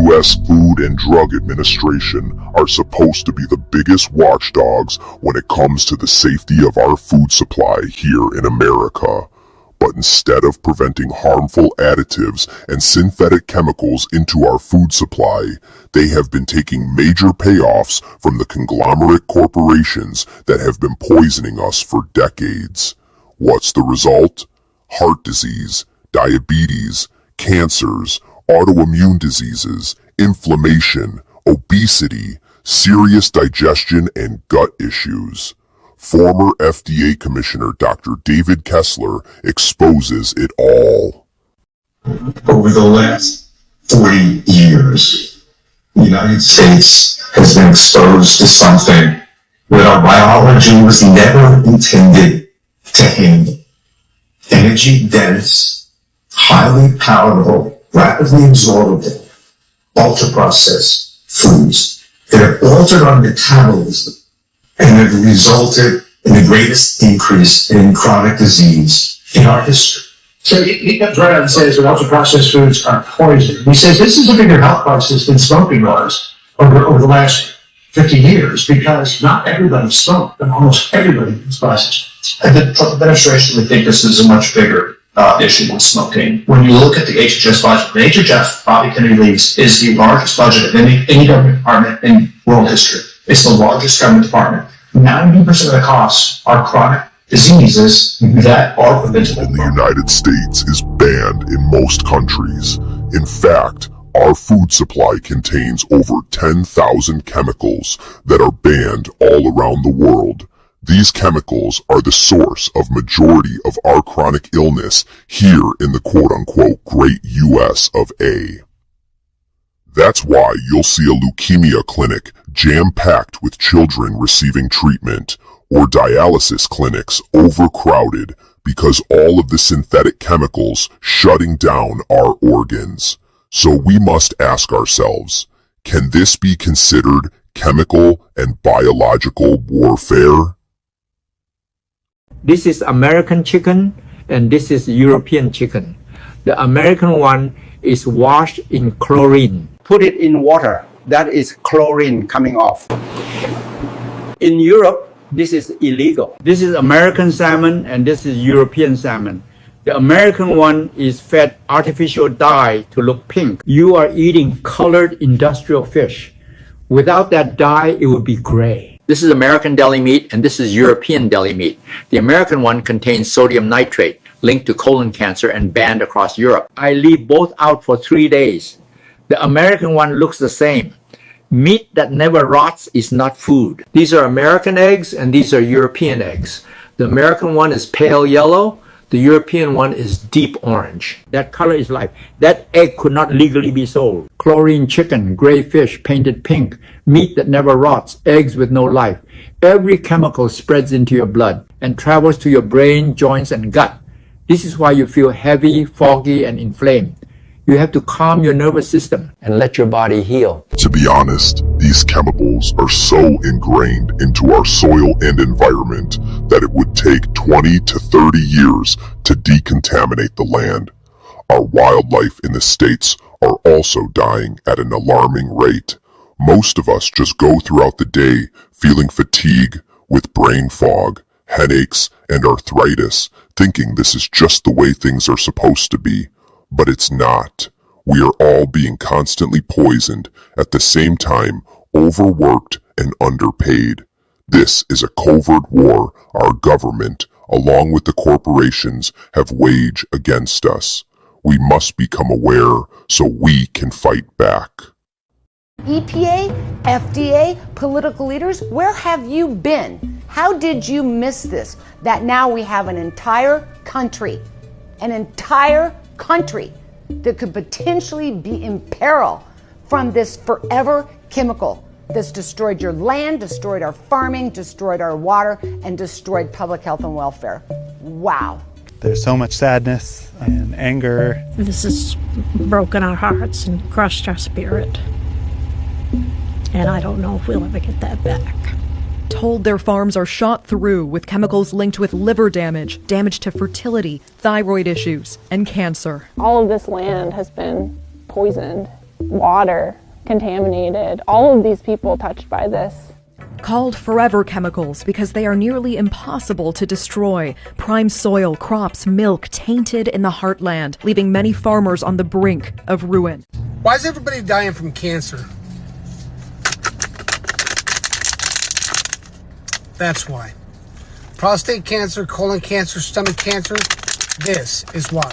U.S. Food and Drug Administration are supposed to be the biggest watchdogs when it comes to the safety of our food supply here in America. But instead of preventing harmful additives and synthetic chemicals into our food supply, they have been taking major payoffs from the conglomerate corporations that have been poisoning us for decades. What's the result? Heart disease, diabetes, cancers, autoimmune diseases, inflammation, obesity, serious digestion and gut issues. Former FDA Commissioner Dr. David Kessler exposes it all. Over the last 40 years, the United States has been exposed to something that our biology was never intended to handle. Energy-dense, highly palatable, rapidly absorbable, ultra-processed foods that have altered our metabolism and have resulted in the greatest increase in chronic disease in our history. So he comes right out and says that ultra-processed foods are poison. He says this is a bigger health crisis than smoking was over the last 50 years because not everybody smoked, but almost everybody is processed. And the Trump administration would think this is a much bigger issue than smoking. When you look at the HHS budget, the HHS, Bobby Kennedy leads, is the largest budget of any government department in world history. It's the largest government department. 90% of the costs are chronic diseases that are preventable. In the United States is banned in most countries. In fact, our food supply contains over 10,000 chemicals that are banned all around the world. These chemicals are the source of majority of our chronic illness here in the quote-unquote great US of A. That's why you'll see a leukemia clinic jam-packed with children receiving treatment, or dialysis clinics overcrowded because all of the synthetic chemicals shutting down our organs. So we must ask ourselves, can this be considered chemical and biological warfare? This is American chicken and this is European chicken. The American one is washed in chlorine. Put it in water, that is chlorine coming off. In Europe, this is illegal. This is American salmon and this is European salmon. The American one is fed artificial dye to look pink. You are eating colored industrial fish. Without that dye, it would be gray. This is American deli meat and this is European deli meat. The American one contains sodium nitrate, linked to colon cancer and banned across Europe. I leave both out for 3 days. The American one looks the same. Meat that never rots is not food. These are American eggs and these are European eggs. The American one is pale yellow. The European one is deep orange. That color is life. That egg could not legally be sold. Chlorine chicken, gray fish painted pink, meat that never rots, eggs with no life. Every chemical spreads into your blood and travels to your brain, joints, and gut. This is why you feel heavy, foggy, and inflamed. You have to calm your nervous system and let your body heal. To be honest, these chemicals are so ingrained into our soil and environment that it would take 20 to 30 years to decontaminate the land. Our wildlife in the States are also dying at an alarming rate. Most of us just go throughout the day feeling fatigue with brain fog, headaches, and arthritis, thinking this is just the way things are supposed to be. But it's not. We are all being constantly poisoned, at the same time overworked and underpaid. This is a covert war our government, along with the corporations, have waged against us. We must become aware so we can fight back. EPA, FDA, political leaders, where have you been? How did you miss this? That now we have an entire country that could potentially be in peril from this forever chemical that's destroyed your land, destroyed our farming, destroyed our water, and destroyed public health and welfare. Wow. There's so much sadness and anger. This has broken our hearts and crushed our spirit. And I don't know if we'll ever get that back. Told their farms are shot through with chemicals linked with liver damage, damage to fertility, thyroid issues, and cancer. All of this land has been poisoned water contaminated, all of these people touched by this. Called forever chemicals because they are nearly impossible to destroy. Prime soil, crops, milk tainted in the heartland, leaving many farmers on the brink of ruin. Why is everybody dying from cancer? That's why. Prostate cancer, colon cancer, stomach cancer, this is why.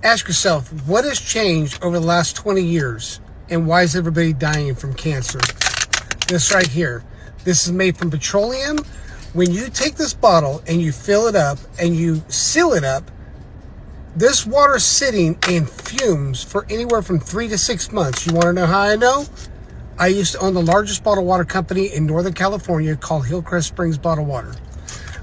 Ask yourself, what has changed over the last 20 years? And why is everybody dying from cancer? This right here. This is made from petroleum. When you take this bottle and you fill it up and you seal it up, this water's sitting in fumes for anywhere from 3 to 6 months. You want to know how I know? I used to own the largest bottled water company in Northern California called Hillcrest Springs Bottled Water.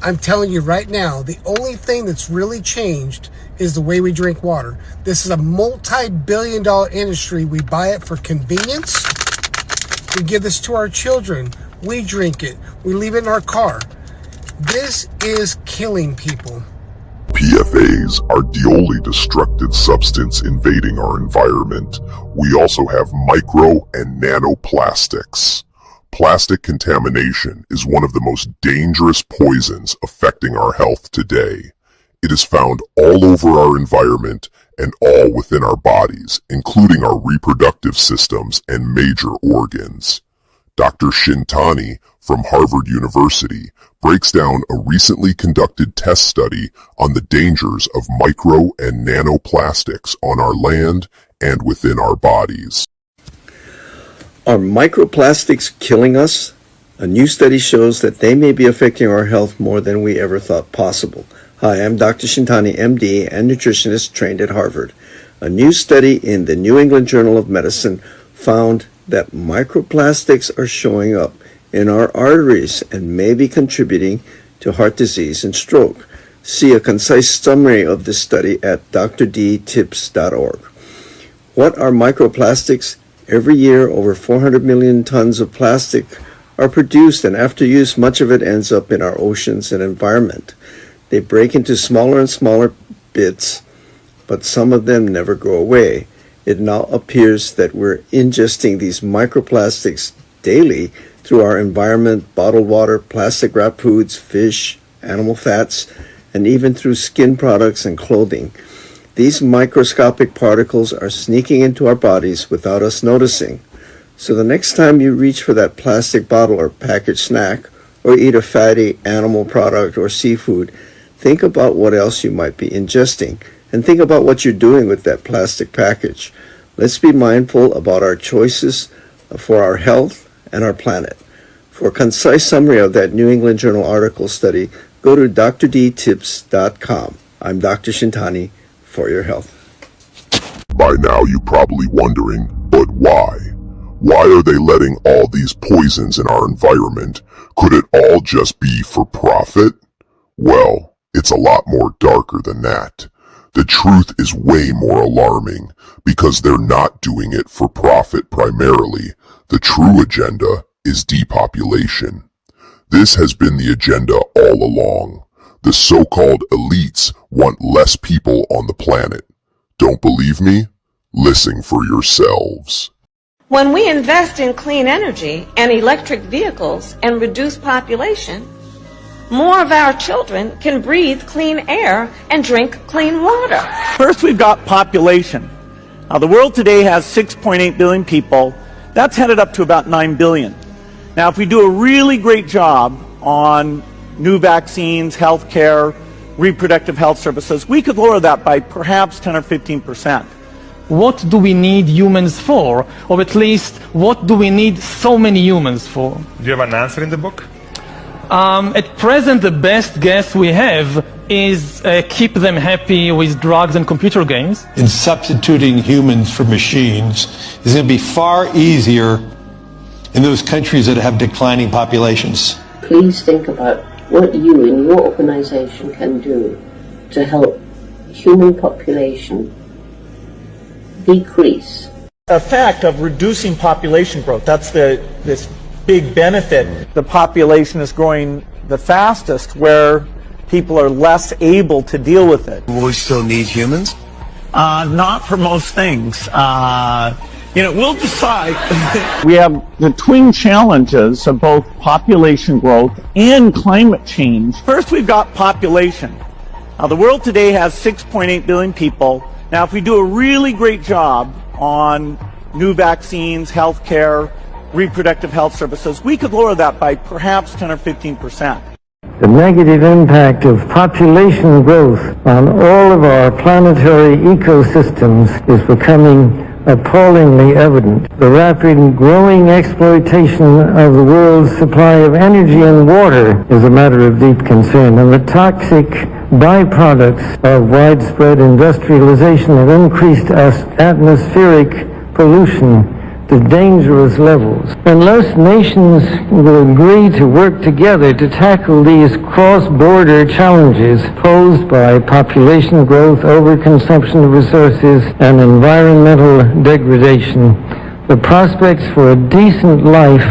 I'm telling you right now, the only thing that's really changed is the way we drink water. This is a multi-billion-dollar industry. We buy it for convenience. We give this to our children. We drink it. We leave it in our car. This is killing people. PFAS are the only destructive substance invading our environment. We also have micro and nanoplastics. Plastic contamination is one of the most dangerous poisons affecting our health today. It is found all over our environment and all within our bodies, including our reproductive systems and major organs. Dr. Shintani from Harvard University breaks down a recently conducted test study on the dangers of micro and nanoplastics on our land and within our bodies. Are microplastics killing us? A new study shows that they may be affecting our health more than we ever thought possible. Hi, I'm Dr. Shintani, MD, and nutritionist trained at Harvard. A new study in the New England Journal of Medicine found that microplastics are showing up in our arteries and may be contributing to heart disease and stroke. See a concise summary of this study at drdtips.org. What are microplastics? Every year, over 400 million tons of plastic are produced, and after use, much of it ends up in our oceans and environment. They break into smaller and smaller bits, but some of them never go away. It now appears that we're ingesting these microplastics daily through our environment, bottled water, plastic-wrapped foods, fish, animal fats, and even through skin products and clothing. These microscopic particles are sneaking into our bodies without us noticing. So the next time you reach for that plastic bottle or packaged snack, or eat a fatty animal product or seafood, think about what else you might be ingesting, and think about what you're doing with that plastic package. Let's be mindful about our choices for our health and our planet. For a concise summary of that New England Journal article study, go to drdtips.com. I'm Dr. Shintani, for your health. By now you're probably wondering, but why? Why are they letting all these poisons in our environment? Could it all just be for profit? Well, it's a lot more darker than that. The truth is way more alarming, because they're not doing it for profit primarily. The true agenda is depopulation. This has been the agenda all along. The so-called elites want less people on the planet. Don't believe me? Listen for yourselves. When we invest in clean energy and electric vehicles and reduce population, more of our children can breathe clean air and drink clean water. First, we've got population. Now, the world today has 6.8 billion people. That's headed up to about 9 billion. Now, if we do a really great job on new vaccines, healthcare, reproductive health services, we could lower that by perhaps 10 or 15%. What do we need humans for? Or at least, what do we need so many humans for? Do you have an answer in the book? At present, the best guess we have is keep them happy with drugs and computer games. In substituting humans for machines is going to be far easier in those countries that have declining populations. Please think about what you and your organization can do to help human population decrease. Effect of reducing population growth, that's this big benefit. The population is growing the fastest where people are less able to deal with it. Will we still need humans? Not for most things. We'll decide. We have the twin challenges of both population growth and climate change. First, we've got population. Now, the world today has 6.8 billion people. Now, if we do a really great job on new vaccines, healthcare, reproductive health services, we could lower that by perhaps 10 or 15%. The negative impact of population growth on all of our planetary ecosystems is becoming appallingly evident. The rapid growing exploitation of the world's supply of energy and water is a matter of deep concern, and the toxic byproducts of widespread industrialization have increased atmospheric pollution to dangerous levels. Unless nations will agree to work together to tackle these cross-border challenges posed by population growth, overconsumption of resources, and environmental degradation, the prospects for a decent life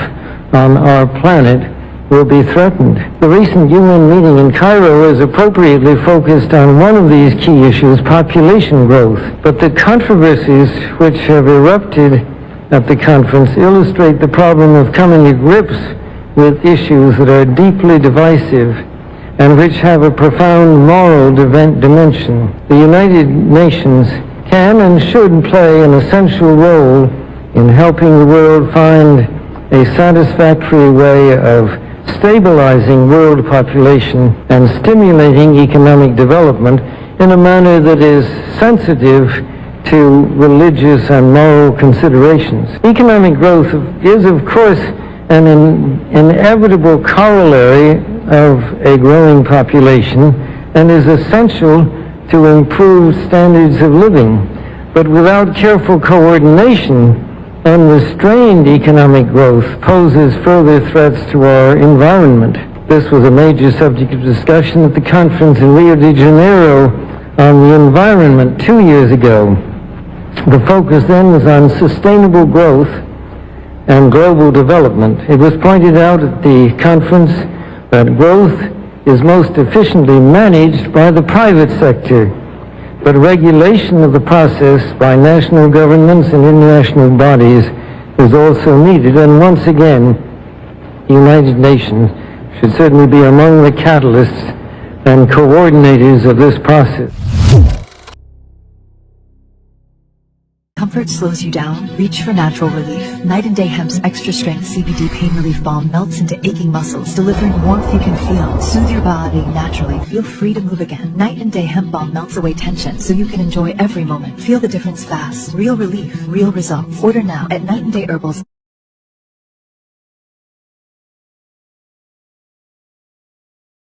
on our planet will be threatened. The recent UN meeting in Cairo is appropriately focused on one of these key issues, population growth. But the controversies which have erupted at the conference illustrate the problem of coming to grips with issues that are deeply divisive and which have a profound moral dimension. The United Nations can and should play an essential role in helping the world find a satisfactory way of stabilizing world population and stimulating economic development in a manner that is sensitive to religious and moral considerations. Economic growth is, of course, an inevitable corollary of a growing population and is essential to improved standards of living. But without careful coordination, unrestrained economic growth poses further threats to our environment. This was a major subject of discussion at the conference in Rio de Janeiro on the environment 2 years ago. The focus then was on sustainable growth and global development. It was pointed out at the conference that growth is most efficiently managed by the private sector, but regulation of the process by national governments and international bodies is also needed. And once again, the United Nations should certainly be among the catalysts and coordinators of this process. Comfort slows you down? Reach for natural relief. Night and Day Hemp's extra strength CBD pain relief balm melts into aching muscles, delivering warmth you can feel. Soothe your body naturally. Feel free to move again. Night and Day Hemp balm melts away tension so you can enjoy every moment. Feel the difference fast. Real relief, real results. Order now at Night and Day Herbals.